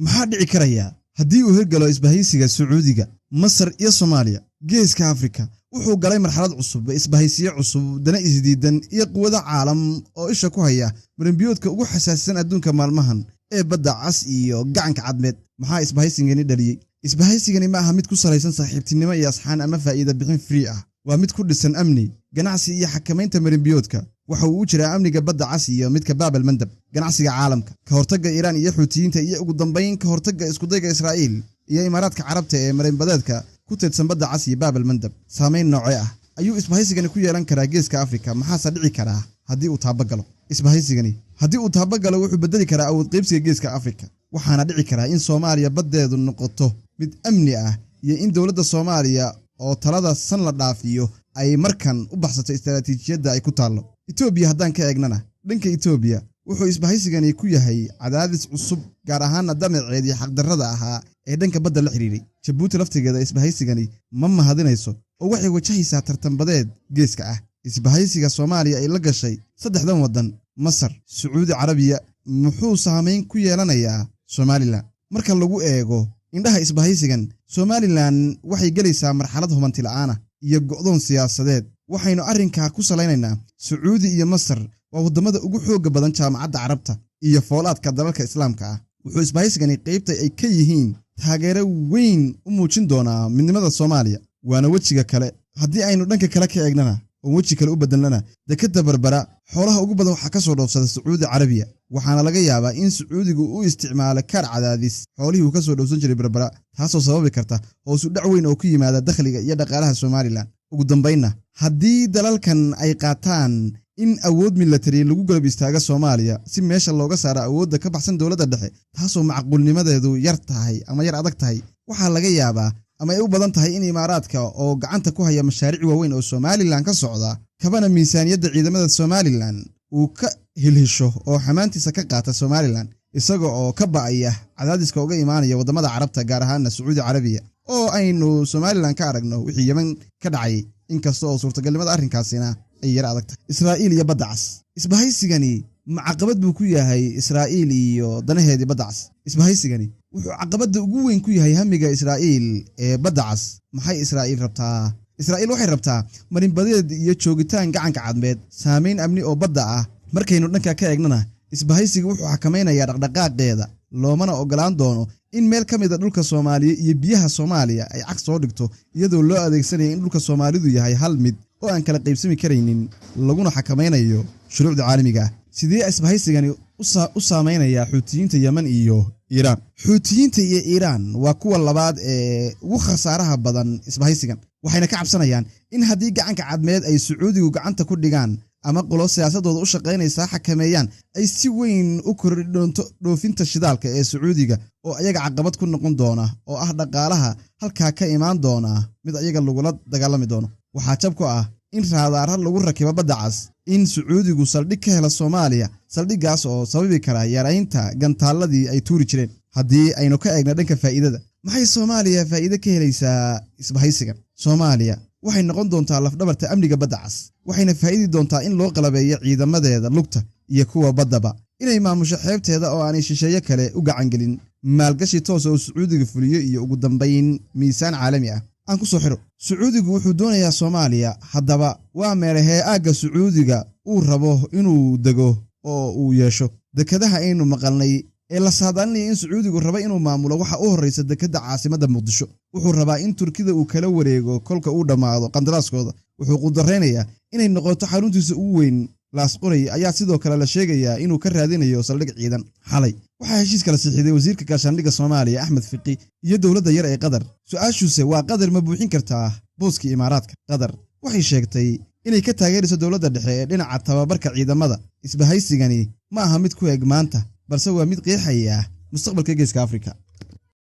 maxaa dhici karaya haddii uu hirgalo isbahaysiga Sacuudiga, Masar iyo Soomaaliya? Geeska Afrika wuxuu galay marxalad cusub, isbahaysiyo cusub, dana isdiidan iyo quwada caalam oo isha ku haya marinbiyoodka ugu xasaasisan adduunka maalmahan ee badda cas iyo gacanka cadmeed. Maxaa isbahaysigani dhaliyay? Isbahaysigani ma aha mid ku salaysan saaxiibtinimo iyo asxaan ama faa'iido bixin free ah. Waa mid ku dhisan amni, ganacsi iyo xakamaynta marinbiyoodka. waxa uu jiraa amniga badda cas iyo midka Baabel Mandab, ganacsiga caalamka, ka hortagga Iiraan iyo Xuutiyiinta iyo ugu dambeyn ka hortagga isku dayga Israa'iil iyo Imaaraadka Carabta ee marinbadeedka ku teedsan badda cas iyo Baabel Mandab. Saameyn noocee ah ayuu isbahaysigani ku yeelan karaa Geeska Afrika? maxaa dhici karaa haddii uu taabagalo? Isbahaysigani haddii uu taabagalo wuxuu bedeli karaa awood qaybsiga Geeska Afrika. waxaana dhici karaa in Soomaaliya baddeedu noqoto mid amni ah iyo in dawladda Soomaaliya oo talada san la dhaafiyo ay markan u baxsato istaraatiijiyadda ay ku taalo. Itoobiya haddaan ka eegnana, dhanka Itoobiya wuxuu isbahaysigani ku yahay cadaadis cusub, gaar ahaan damaceedii xaqdarrada ahaa ee dhanka badda la xiriiray. Jabuuti laftigeeda isbahaysigani ma mahadinayso oo waxay wajahaysaa tartanbadeed geeska ah. Isbahaysiga Soomaaliya ay la gashay saddexdan waddan, Masar, Sacuudi Carabiya, muxuu saameyn ku yeelanayaa Somaliland? Marka lagu eego indhaha isbahaysigan, Somaliland waxay gelaysaa marxalad hubanti la'aan ah iyo go'doon siyaasadeed. waxaynu arrinka ku salaynaynaa Sacuudi iyo Masar waa wadamada ugu xooga badan jaamacadda Carabta iyo foolaadka dalalka Islaamka ah. wuxuu isbahaysigani qaybta ay ka yihiin taageero weyn u muujin doonaa midnimada Soomaaliya. waana wejiga kale haddii aynu dhanka kale ka eegnana oo weji kale u bedelnana, dekadda Berbera xoolaha ugu badan waxa ka soo dhoofsada Sacuudi Carabiya. waxaana laga yaabaa in Sacuudigu uu isticmaalo kaar cadaadis xoolihii uu ka soo dhoofsan jiray Berbera, taasoo sababi karta hoos u dhac weyn oo ku yimaada dakhliga iyo dhaqaalaha Somaliland. ugu dambeynna, haddii dalalkan ay qaataan in awood military lagu galab istaaga Soomaaliya si meesha looga saaro awoodda ka baxsan dawladda dhexe, taasoo macquulnimadeedu yar tahay ama yar adag tahay, waxaa laga yaabaa ama ay u badan tahay in Imaaraadka oo gacanta ku haya mashaariic waaweyn oo Somaliland ka socda, kabana miisaaniyadda ciidamada Somaliland uu ka hilhisho oo xamaantiisa ka qaata Somaliland, isaga oo ka ba'aya cadaadiska uga imaanaya wadamada Carabta, gaar ahaan Sacuudi Carabiya oo aynu Somaliland ka aragno wixii Yemen ka dhacay. inkasta oo suurtagalnimada arrinkaasina ay yar adag tahay. Israa'iil iyo badda cas. Isbahaysigani caqabad buu ku yahay Israa'iil iyo danaheedii badda cas. Isbahaysigani wuxuu caqabada ugu weyn ku yahay hamiga Israa'iil ee badda cas. maxay Israa'iil rabtaa? Israa'iil waxay rabtaa marinbadeed iyo joogitaan gacanka cadmeed, saameyn amni oo badda ah. markaynu dhanka ka eegnana, isbahaysigu wuxuu xakamaynayaa dhaqdhaqaaqeeda, loomana ogolaan doono in meel ka mid ah dhulka Soomaaliya iyo biyaha Soomaaliya ay cag soo dhigto, iyadoo loo adeegsanayo in dhulka Soomaalidu yahay hal mid oo aan kala qaybsami karaynin, laguna xakamaynayo shuruucda caalamiga ah. sidee isbahaysigani u saameynaya Xuutiyiinta Yemen iyo Iiraan? Xuutiyiinta iyo Iiraan waa kuwa labaad ee ugu khasaaraha badan isbahaysigan, waxayna ka cabsanayaan in haddii gacanka cadmeed ay Sacuudigu gacanta ku dhigaan ama qolo siyaasadooda u shaqaynaysa xakameeyaan, ay si weyn u kordhi doonto dhoofinta shidaalka ee Sacuudiga oo ayaga caqabad ku noqon doona, oo ah dhaqaalaha halkaa ka imaan doona mid ayaga lagula dagaalami doono. waxaa jab ku ah in raadaar lagu rakibo badda cas in Sacuudigu saldhig ka helo Soomaaliya, saldhigaas oo sababi kara yaraynta gantaaladii ay tuuri jireen. haddii aynu ka eegno dhanka faa'iidada, maxay Soomaaliya faa'iido ka helaysaa isbahaysigan? Soomaaliya waxay noqon doontaa lafdhabarta amniga badda cas, waxayna faa'iidi doontaa in loo qalabeeyo ciidamadeeda lugta iyo kuwa baddaba, inay maamusho xeebteeda oo aanay shisheeye kale u gacan gelin, maalgashi toos oo Sacuudiga fuliyo, iyo ugu dambeyn miisaan caalami ah. aan ku soo xiro, Sacuudigu wuxuu doonayaa Soomaaliya. haddaba waa meelahee aagga Sacuudiga uu rabo inuu dego oo uu yeesho? dekadaha aynu maqalnay ee la saadaalinaya in Sacuudigu raba inuu maamulo waxa u horeysa dekadda caasimadda Muqdisho. wuxuu rabaa in Turkida uu kala wareego kolka uu dhammaado qandaraaskooda. wuxuu qudareynayaa inay noqoto xaruntiisa ugu weyn. Laasqoray ayaa sidoo kale la sheegayaa inuu ka raadinayo saldhig ciidan. xalay waxaa heshiis kala saxiixday wasiirka gaashaandhigga Soomaaliya Axmed Fiqi iyo dawladda yar ee Qatar. su'aashuuse waa, Qatar ma buuxin kartaa booskii Imaaraadka? Qatar waxay sheegtay inay ka taageerayso dawladda dhexe ee dhinaca tababarka ciidamada. Isbahaysigani ma aha mid ku eg maanta, balse waa mid qeexaya mustaqbalka Geeska Afrika.